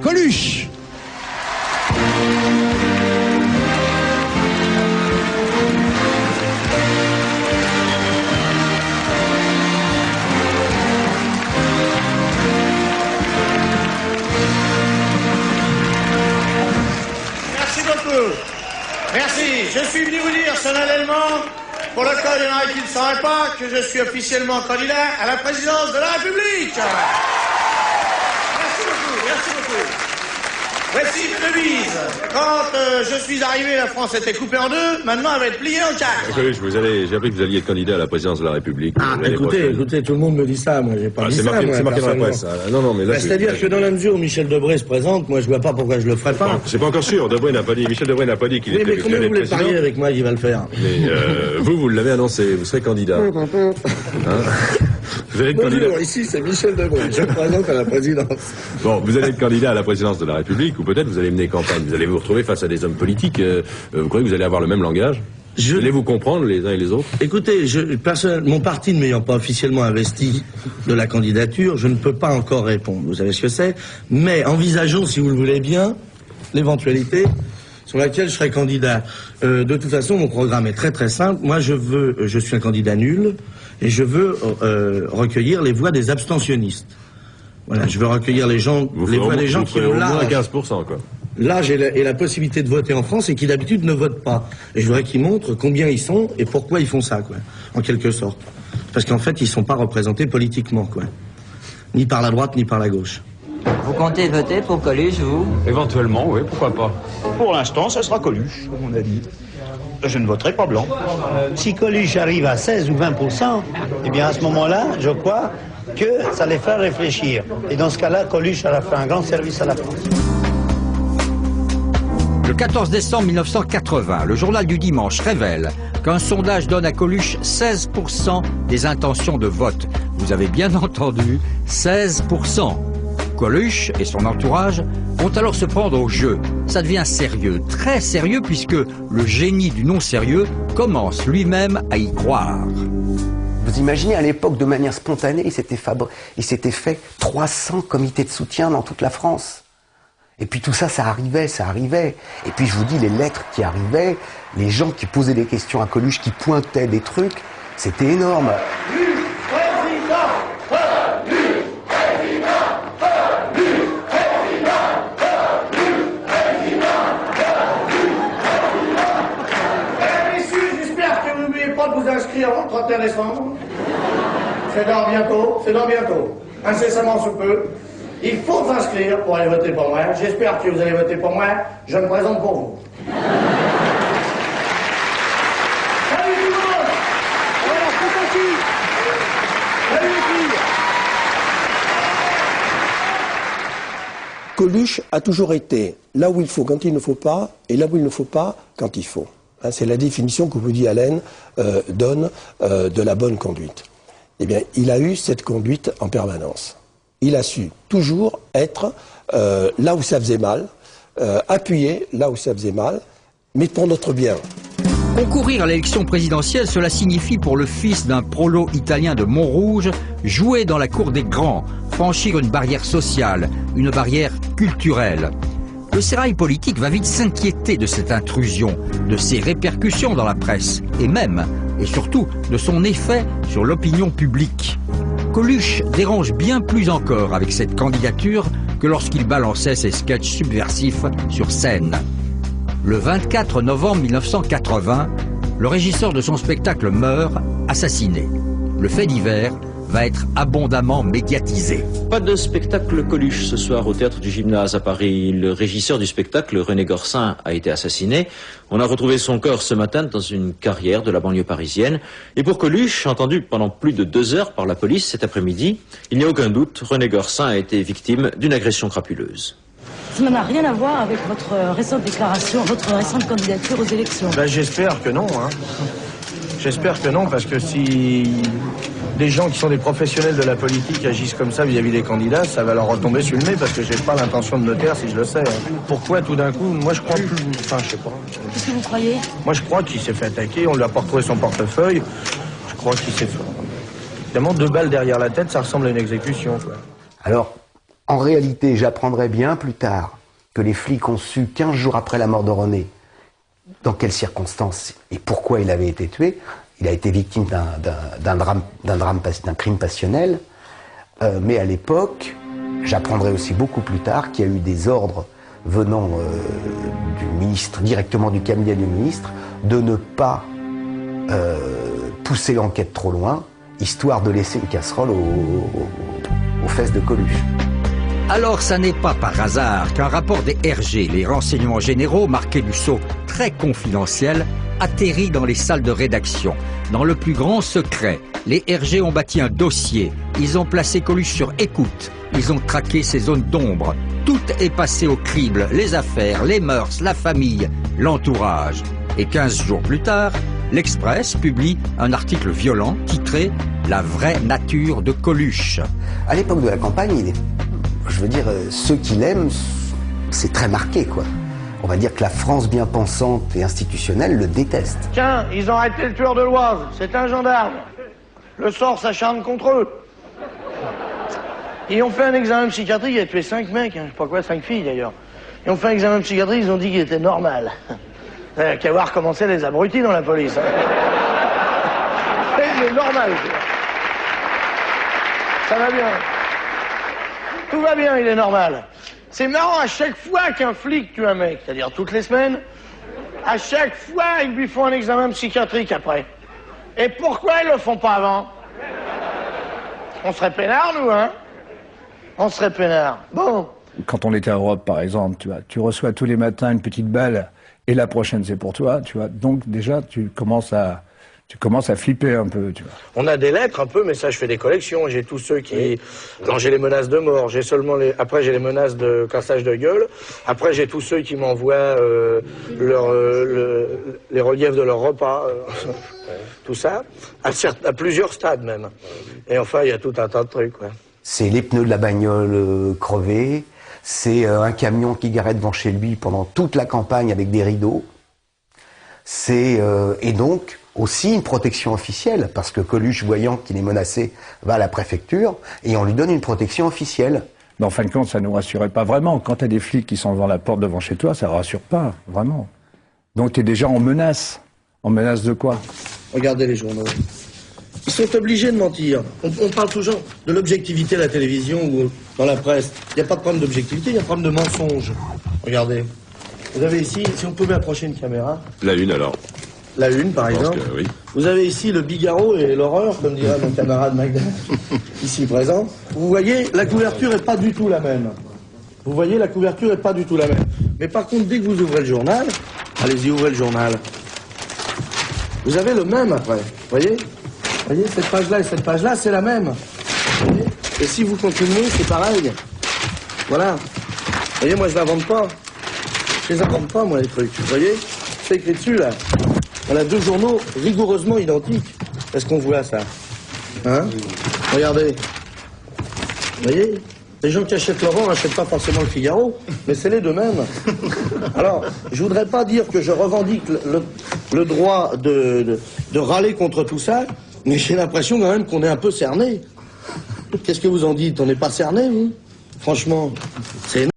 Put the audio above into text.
Coluche. Merci beaucoup. Merci. Je suis venu vous dire solennellement, pour le cas il y en a qui ne sauraient pas, que je suis officiellement candidat à la présidence de la République. Merci beaucoup, merci beaucoup. Voici une devise. Quand je suis arrivé, la France était coupée en deux, maintenant elle va être pliée en quatre. Coluche, j'ai appris que vous alliez être candidat à la présidence de la République. Ah, écoutez, tout le monde me dit ça, moi j'ai pas dit ça. C'est marqué dans la presse. Non, mais là, c'est-à-dire que dans la mesure où Michel Debré se présente, moi je vois pas pourquoi je le ferais pas. C'est pas encore sûr, Michel Debré n'a pas dit qu'il était mais combien vous voulez parier avec moi qu'il va le faire? Mais vous l'avez annoncé, vous serez candidat. Vous allez être candidat. Bonjour, ici c'est Michel Debré, je me présente à la présidence. Bon, vous allez être candidat à la présidence de la République, ou peut-être vous allez mener campagne. Vous allez vous retrouver face à des hommes politiques. Vous croyez que vous allez avoir le même langage? Vous allez vous comprendre les uns et les autres? Écoutez, mon parti ne m'ayant pas officiellement investi de la candidature, je ne peux pas encore répondre. Vous savez ce que c'est? Mais envisageons, si vous le voulez bien, l'éventualité sur laquelle je serai candidat. De toute façon, mon programme est très très simple. Moi, je suis un candidat nul et je veux recueillir les voix des abstentionnistes. Voilà, je veux recueillir les voix des gens qui ont l'âge. 15%, quoi. L'âge et la possibilité de voter en France et qui d'habitude ne votent pas. Et je voudrais qu'ils montrent combien ils sont et pourquoi ils font ça, quoi. En quelque sorte. Parce qu'en fait, ils sont pas représentés politiquement, quoi. Ni par la droite, ni par la gauche. Vous comptez voter pour Coluche, vous? Éventuellement, oui, pourquoi pas. Pour l'instant, ça sera Coluche, comme on a dit. Je ne voterai pas blanc. Si Coluche arrive à 16 ou 20%, eh bien à ce moment-là, je crois que ça les fait réfléchir. Et dans ce cas-là, Coluche aura fait un grand service à la France. Le 14 décembre 1980, le journal du dimanche révèle qu'un sondage donne à Coluche 16% des intentions de vote. Vous avez bien entendu, 16%. Coluche et son entourage vont alors se prendre au jeu. Ça devient sérieux, très sérieux, puisque le génie du non-sérieux commence lui-même à y croire. Vous imaginez, à l'époque, de manière spontanée, il s'était fait 300 comités de soutien dans toute la France. Et puis tout ça, ça arrivait. Et puis je vous dis, les lettres qui arrivaient, les gens qui posaient des questions à Coluche, qui pointaient des trucs, c'était énorme. De vous inscrire avant le 31 décembre. C'est dans bientôt. Incessamment sous peu. Il faut s'inscrire pour aller voter pour moi. J'espère que vous allez voter pour moi. Je me présente pour vous. Salut tout le monde! Voilà, c'est ainsi. Salut les filles! Coluche a toujours été là où il faut quand il ne faut pas, et là où il ne faut pas quand il faut. C'est la définition que Woody Allen donne de la bonne conduite. Eh bien, il a eu cette conduite en permanence. Il a su toujours être là où ça faisait mal, appuyer là où ça faisait mal, mais pour notre bien. Concourir à l'élection présidentielle, cela signifie pour le fils d'un prolo italien de Montrouge, jouer dans la cour des grands, franchir une barrière sociale, une barrière culturelle. Le sérail politique va vite s'inquiéter de cette intrusion, de ses répercussions dans la presse, et même, et surtout, de son effet sur l'opinion publique. Coluche dérange bien plus encore avec cette candidature que lorsqu'il balançait ses sketchs subversifs sur scène. Le 24 novembre 1980, le régisseur de son spectacle meurt, assassiné. Le fait divers va être abondamment médiatisé. Pas de spectacle Coluche ce soir au Théâtre du Gymnase à Paris. Le régisseur du spectacle, René Gorsin, a été assassiné. On a retrouvé son corps ce matin dans une carrière de la banlieue parisienne. Et pour Coluche, entendu pendant plus de 2 heures par la police cet après-midi, il n'y a aucun doute, René Gorsin a été victime d'une agression crapuleuse. Ça n'a rien à voir avec votre récente déclaration, votre récente candidature aux élections. Ben, j'espère que non, hein. J'espère que non, parce que si des gens qui sont des professionnels de la politique agissent comme ça vis-à-vis des candidats, ça va leur retomber sur le nez, parce que j'ai pas l'intention de me taire si je le sais. Hein. Pourquoi tout d'un coup, moi je crois plus... Enfin, je sais pas. Qu'est-ce que vous croyez? Moi je crois qu'il s'est fait attaquer, on lui a pas retrouvé son portefeuille. Je crois qu'il s'est fait... Évidemment, 2 balles derrière la tête, ça ressemble à une exécution, quoi. Alors, En réalité, j'apprendrai bien plus tard que les flics ont su 15 jours après la mort de René dans quelles circonstances et pourquoi il avait été tué. Il a été victime d'un crime passionnel. Mais à l'époque, j'apprendrai aussi beaucoup plus tard qu'il y a eu des ordres venant du ministre, directement du cabinet du ministre, de ne pas pousser l'enquête trop loin, histoire de laisser une casserole aux fesses de Coluche. Alors ça n'est pas par hasard qu'un rapport des RG, les renseignements généraux, marqué du sceau très confidentiel, atterrit dans les salles de rédaction. Dans le plus grand secret, les RG ont bâti un dossier. Ils ont placé Coluche sur écoute. Ils ont traqué ses zones d'ombre. Tout est passé au crible. Les affaires, les mœurs, la famille, l'entourage. Et 15 jours plus tard, l'Express publie un article violent titré « La vraie nature de Coluche ». À l'époque de la campagne, je veux dire, ceux qui l'aiment, c'est très marqué, quoi. On va dire que la France bien pensante et institutionnelle le déteste. Tiens, ils ont arrêté le tueur de l'Oise, c'est un gendarme. Le sort s'acharne contre eux. Ils ont fait un examen psychiatrique, il a tué 5 mecs, hein, je sais pas quoi, 5 filles d'ailleurs. Ils ont fait un examen psychiatrique, ils ont dit qu'il était normal. Qu'à voir commencer les abrutis dans la police. Hein. Il est normal. Ça va bien. Tout va bien, il est normal. C'est marrant, à chaque fois qu'un flic tue un mec, c'est-à-dire toutes les semaines, à chaque fois, ils lui font un examen psychiatrique après. Et pourquoi ils le font pas avant? On serait peinards, nous, hein? On serait peinards. Bon. Quand on était à Europe, par exemple, tu vois, tu reçois tous les matins une petite balle, et la prochaine, c'est pour toi, tu vois. Donc, déjà, tu commences à flipper un peu, tu vois. On a des lettres un peu, mais ça, je fais des collections. J'ai tous ceux qui... Oui. Non, j'ai les menaces de mort. J'ai seulement les... Après, j'ai les menaces de cassage de gueule. Après, j'ai tous ceux qui m'envoient les reliefs de leur repas. Tout ça. À plusieurs stades, même. Et enfin, il y a tout un tas de trucs, quoi. C'est les pneus de la bagnole crevés. C'est un camion qui garait devant chez lui pendant toute la campagne avec des rideaux. C'est... et donc... aussi une protection officielle, parce que Coluche, voyant qu'il est menacé, va à la préfecture, et on lui donne une protection officielle. Mais en fin de compte, ça ne nous rassurait pas vraiment. Quand tu as des flics qui sont devant la porte devant chez toi, ça ne rassure pas, vraiment. Donc tu es déjà en menace. En menace de quoi? Regardez les journaux. Ils sont obligés de mentir. On parle toujours de l'objectivité à la télévision ou dans la presse. Il n'y a pas de problème d'objectivité, il y a un problème de mensonge. Regardez. Vous avez ici, si on pouvait approcher une caméra. La une alors. La une, par exemple. Oui. Vous avez ici le Bigaro et l'horreur, comme dirait mon camarade Magda, ici présent. Vous voyez, la couverture n'est pas du tout la même. Vous voyez, la couverture n'est pas du tout la même. Mais par contre, dès que vous ouvrez le journal, allez-y, ouvrez le journal. Vous avez le même après. Vous voyez, cette page-là et cette page-là, c'est la même. Vous voyez, et si vous continuez, c'est pareil. Voilà. Vous voyez, moi, je l'invente pas. Je les invente pas, moi, les trucs. Vous voyez, c'est écrit dessus, là. On a deux journaux rigoureusement identiques. Est-ce qu'on voit ça? Hein? Regardez. Vous voyez? Les gens qui achètent Laurent n'achètent pas forcément le Figaro, mais c'est les deux mêmes. Alors, je voudrais pas dire que je revendique le droit de râler contre tout ça, mais j'ai l'impression quand même qu'on est un peu cerné. Qu'est-ce que vous en dites? On n'est pas cerné, vous? Franchement, c'est énorme.